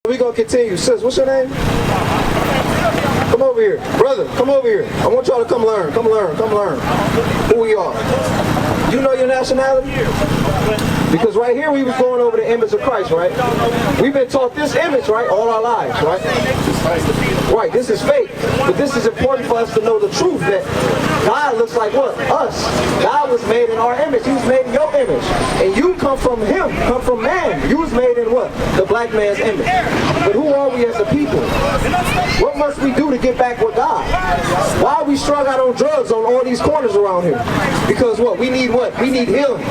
We're going to continue. Sis, what's your name? Come over here. Brother, come over here. I want y'all to come learn. Come learn. Come learn who we are. You know your nationality? Because right here we was going over the image of Christ, right? We've been taught this image, right, all our lives, right? Right, this is fake. But this is important for us to know the truth that God looks like what? Us. God was made in our image. He was made in your image. And you come from him, come from man. You was made in what? The black man's image. But who are we as a people? What must we do to get back with God? Why are we strung out on drugs on all these corners around here? Because what? We need what? We need healing.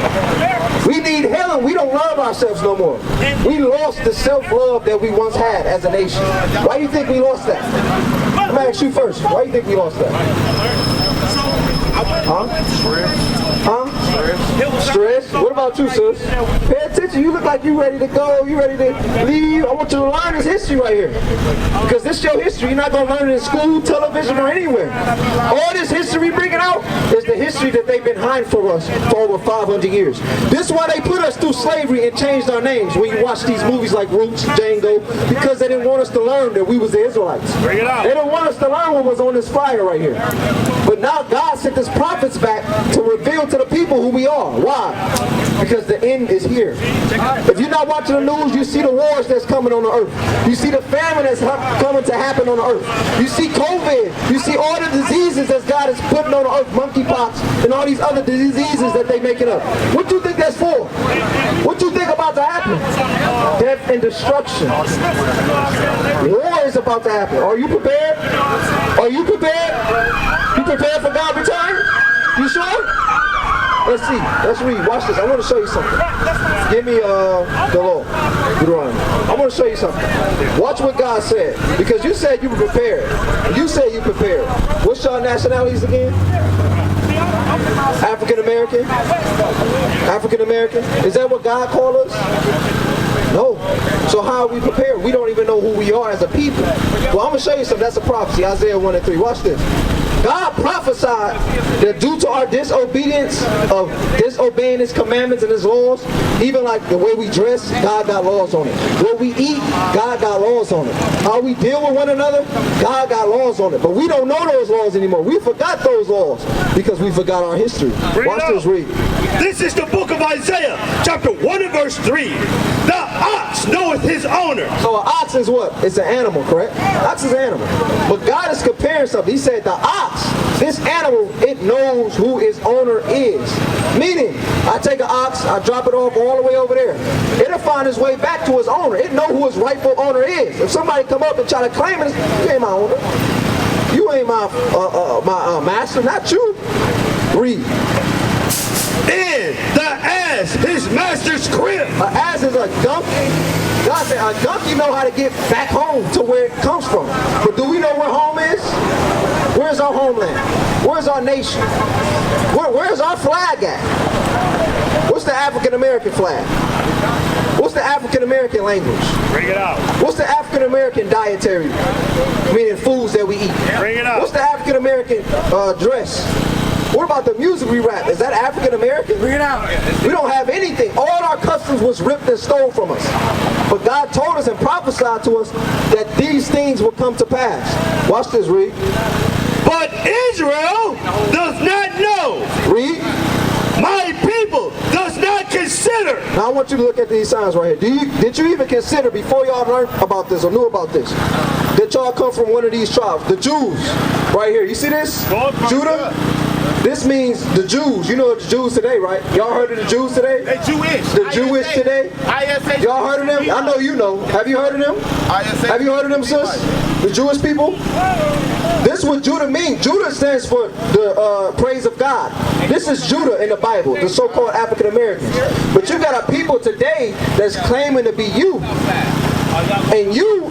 We need healing. We don't love ourselves no more. We lost the self-love that we once had as a nation. Why do you think we lost that? I'm going to ask you first. Why do you think we lost that? Huh? Huh? Stress? What about you, sis? Pay attention. You look like you ready to go. You ready to leave. I want you to learn this history right here. Because this is your history. You're not going to learn it in school, television, or anywhere. All this history bringing out is the history that they've been hiding for us for over 500 years. This is why they put us through slavery and changed our names when you watch these movies like Roots, Django, because they didn't want us to learn that we was the Israelites. Bring it out. They didn't want us to learn what was on this flyer right here. But now God sent his prophets back to reveal to the people who we are. Why? Because the end is here. If you're not watching the news, you see the wars that's coming on the earth. You see the famine that's coming to happen on the earth. You see COVID. You see all the diseases that God is putting on the earth, monkeypox and all these other diseases that they're making up. What do you think that's for? What do you think about to happen? Death and destruction. War is about to happen. Are you prepared? Are you prepared? You prepared for God's return? You sure? Let's see. Let's read. Watch this. I want to show you something. Give me the law. Deuteronomy. I want to show you something. Watch what God said. Because you said you were prepared. You said you prepared. What's your nationalities again? African American? African American? Is that what God called us? No. So how are we prepared? We don't even know who we are as a people. Well, I'm going to show you something. That's a prophecy. Isaiah 1 and 3. Watch this. God prophesied that due to our disobedience of disobeying his commandments and his laws, even like the way we dress, God got laws on it. What we eat, God got laws on it. How we deal with one another, God got laws on it. But we don't know those laws anymore. We forgot those laws because we forgot our history. Watch this, read. This is the book of Isaiah, chapter 1 and verse 3. The ox knoweth his owner. So an ox is what? It's an animal, correct? Ox is an animal. But God is comparing something. He said the ox, this animal, it knows who its owner is. Meaning, I take an ox, I drop it off all the way over there. It'll find its way back to its owner. It know who its rightful owner is. If somebody come up and try to claim it, you ain't my owner. You ain't my master, not you. Read. In the ass, his master's crib. An ass is a donkey. God said a donkey know how to get back home to where it comes from. But do we know where home is? Where's our homeland? Where's our nation? Where's our flag at? What's the African American flag? What's the African American language? Bring it out. What's the African American dietary? Meaning foods that we eat. Bring it out. What's the African American dress? What about the music we rap? Is that African American? Bring it out. We don't have anything. All our customs was ripped and stolen from us. But God told us and prophesied to us that these things will come to pass. Watch this, read. But Israel does not know. Read. My people does not consider. Now I want you to look at these signs right here. Did you even consider before y'all learned about this or knew about this that y'all come from one of these tribes? The Jews. Right here. You see this? Judah? This means the Jews. You know the Jews today, right? Y'all heard of the Jews today? They Jewish. The Jewish today? Y'all heard of them? I know you know. Have you heard of them? Have you heard of them, sis? The Jewish people? This is what Judah means. Judah stands for the praise of God. This is Judah in the Bible, the so-called African Americans. But you got a people today that's claiming to be you.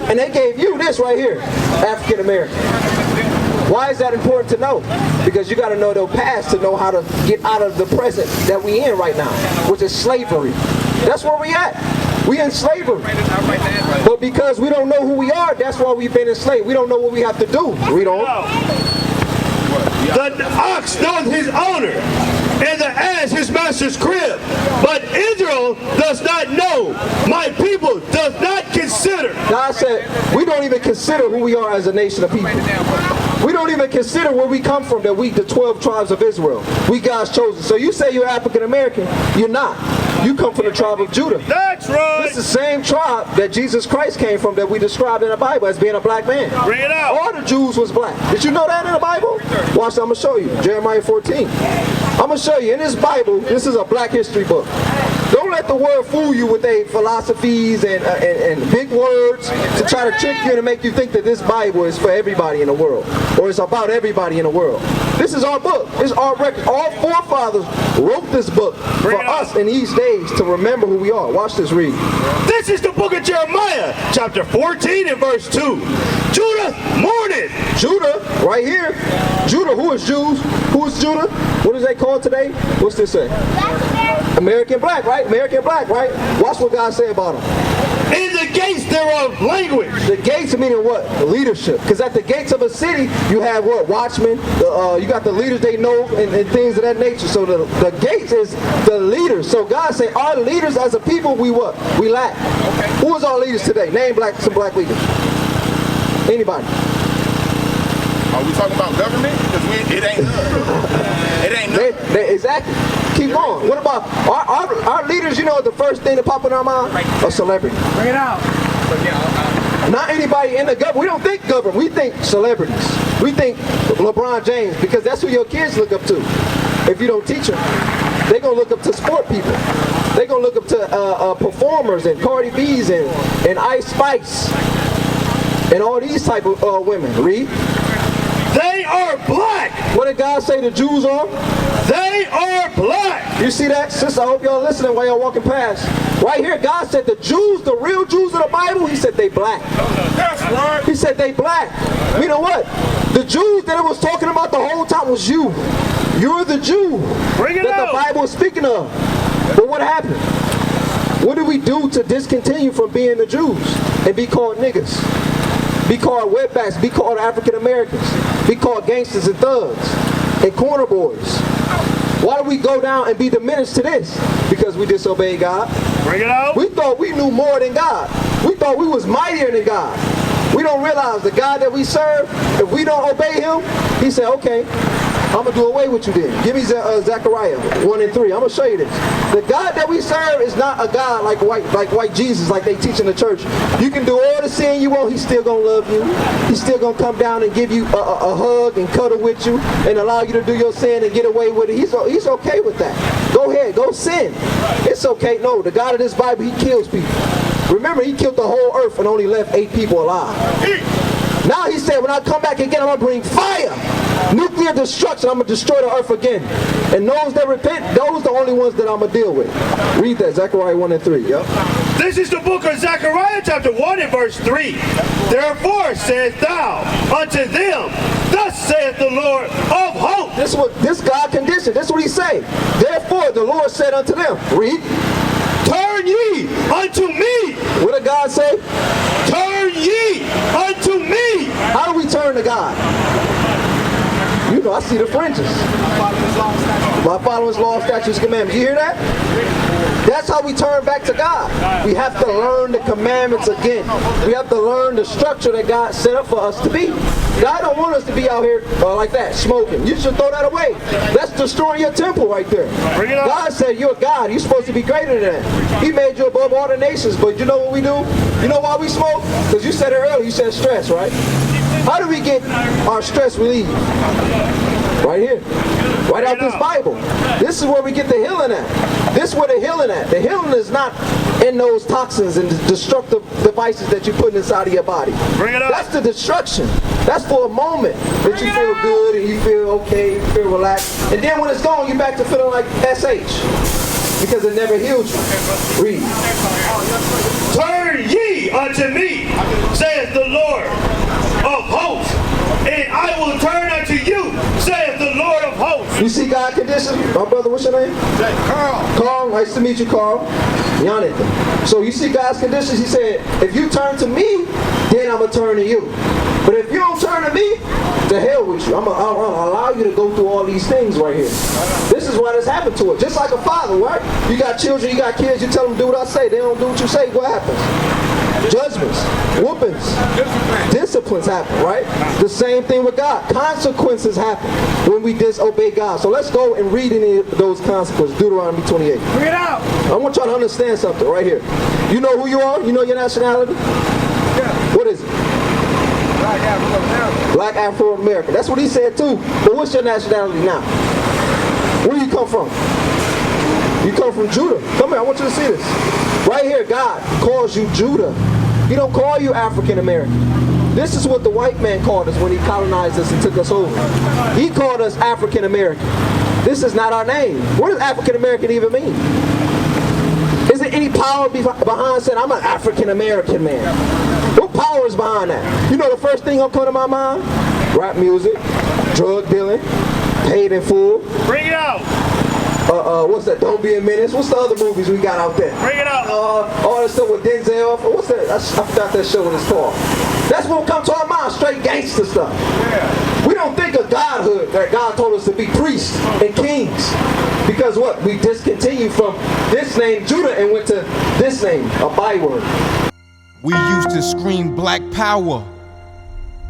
And they gave you this right here, African American. Why is that important to know? Because you got to know their past to know how to get out of the present that we in right now, which is slavery. That's where we at. We in slavery. But because we don't know who we are, that's why we've been enslaved. We don't know what we have to do. We don't. The ox knoweth his owner, and the ass his master's crib. But Israel does not know. My people does not consider. God said, we don't even consider who we are as a nation of people. We don't even consider where we come from, that we, the 12 tribes of Israel. We God's chosen. So you say you're African American, you're not. You come from the tribe of Judah. That's right. This is the same tribe that Jesus Christ came from, that we described in the Bible as being a black man. Bring it out. All the Jews was black. Did you know that in the Bible? Watch, I'm going to show you. Jeremiah 14. I'm going to show you. In this Bible, this is a black history book. Don't let the world fool you with their philosophies and big words to try to trick you and make you think that this Bible is for everybody in the world, or it's about everybody in the world. This is our book. It's our record. All forefathers wrote this book for us in these days to remember who we are. Watch this, read. This is the book of Jeremiah, chapter 14 and verse 2. Judah mourneth. Judah, right here. Judah, who is Jews? Who is Judah? What is they called today? What's this say? American black, right? American black, right? Watch what God say about them. In the gates thereof language. The gates meaning what? The leadership. Because at the gates of a city, you have what? Watchmen. You got the leaders they know and things of that nature. So the gates is the leaders. So God say our leaders as a people, we what? We lack. Okay. Who is our leaders today? Name some black leaders. Anybody? Are we talking about government? Because it ain't none. It ain't none. Exactly. Keep going. What about our leaders? You know the first thing that pop in our mind? A celebrity. Bring it out. Not anybody in the government. We don't think government. We think celebrities. We think LeBron James, because that's who your kids look up to. If you don't teach them, they're going to look up to sport people. They're going to look up to performers and Cardi B's and Ice Spice and all these type of women. Read. They are black. What did God say the Jews are? They are black. You see that? Sister, I hope y'all listening while y'all walking past. Right here, God said the Jews, the real Jews of the Bible, he said they black. That's right. He said they black. You know what? The Jews that it was talking about the whole time was you. You're the Jew that the Bible is speaking of. But what happened? What did we do to discontinue from being the Jews and be called niggas? Be called wetbacks, be called African Americans, be called gangsters and thugs and corner boys. Why do we go down and be diminished to this? Because we disobeyed God. Bring it out. We thought we knew more than God. We thought we was mightier than God. We don't realize the God that we serve, if we don't obey him, he said, okay, I'm going to do away with you then. Give me Zechariah 1 and 3. I'm going to show you this. The God that we serve is not a God like white Jesus, like they teach in the church. You can do all the sin you want, he's still going to love you. He's still going to come down and give you a hug and cuddle with you and allow you to do your sin and get away with it. He's okay with that. Go ahead, go sin. It's okay. No, the God of this Bible, he kills people. Remember, he killed the whole earth and only left 8 people alive. Now he said, when I come back again, I'm going to bring fire. Nuclear destruction, I'm going to destroy the earth again. And those that repent, those are the only ones that I'm going to deal with. Read that, Zechariah 1 and 3. Yep. This is the book of Zechariah chapter 1 and verse 3. Therefore saith thou unto them, thus saith the Lord of hosts. This God condition, this is what he say. Therefore the Lord said unto them, read. Turn ye unto me. What did God say? Turn ye unto me. How do we turn to God? You know, I see the fringes. My followers, law, statutes, commandments. You hear that? That's how we turn back to God. We have to learn the commandments again. We have to learn the structure that God set up for us to be. God don't want us to be out here like that, smoking. You should throw that away. That's destroying your temple right there. God said you're God. You're supposed to be greater than that. He made you above all the nations. But you know what we do? You know why we smoke? Because you said it earlier. You said stress, right? How do we get our stress relieved? Right here. Right out this Bible. This is where we get the healing at. This is where the healing at. The healing is not in those toxins and destructive devices that you put inside of your body. Bring it up. That's the destruction. That's for a moment that you feel good and you feel okay, you feel relaxed. And then when it's gone, you're back to feeling like SH. Because it never healed you. Read. Turn ye unto me, saith the Lord of hosts, and I will turn unto you, saith the Lord of hosts. You see God's condition? My brother, what's your name? Carl. Carl, nice to meet you, Carl. Jonathan. So you see God's conditions. He said, if you turn to me, then I'm going to turn to you. But if you don't turn to me, to hell with you. I'm going to allow you to go through all these things right here. This is why this happened to us. Just like a father, right? You got children, you got kids, you tell them do what I say. They don't do what you say. What happens? Judgments, whoopings, disciplines happen, right? The same thing with God. Consequences happen when we disobey God. So let's go and read any of those consequences. Deuteronomy 28. Bring it out. I want y'all to understand something right here. You know who you are? You know your nationality? Yeah. What is it? Black Afro-American. Black Afro-American. That's what he said too. But what's your nationality now? Where you come from? You come from Judah. Come here, I want you to see this. Right here, God calls you Judah. He don't call you African American. This is what the white man called us when he colonized us and took us over. He called us African American. This is not our name. What does African American even mean? Is there any power behind saying I'm an African American man? What power is behind that? You know the first thing gonna come to my mind? Rap music, drug dealing, paid in full. Bring it out. What's that? Don't Be a Menace. What's the other movies we got out there? Bring it out. All that stuff with Denzel. What's that? I forgot that show what it's called. That's what come to our mind. Straight gangster stuff. Yeah. We don't think of godhood that God told us to be priests and kings. Because what? We discontinued from this name Judah and went to this name, a byword. We used to scream black power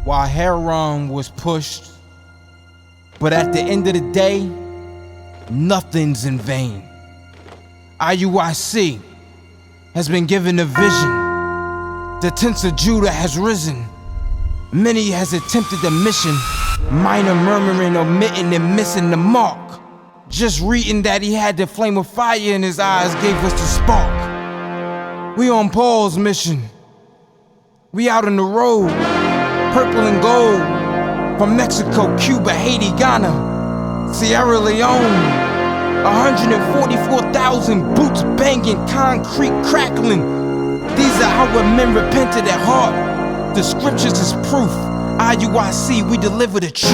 while heroin was pushed. But at the end of the day, nothing's in vain. IUIC has been given a vision. The tents of Judah has risen. Many has attempted the mission. Minor murmuring, omitting, and missing the mark. Just reading that he had the flame of fire in his eyes gave us the spark. We on Paul's mission. We out on the road, purple and gold. From Mexico, Cuba, Haiti, Ghana, Sierra Leone. 144,000 boots banging, concrete crackling. These are our men repented at heart. The scriptures is proof. IUIC, we deliver the truth.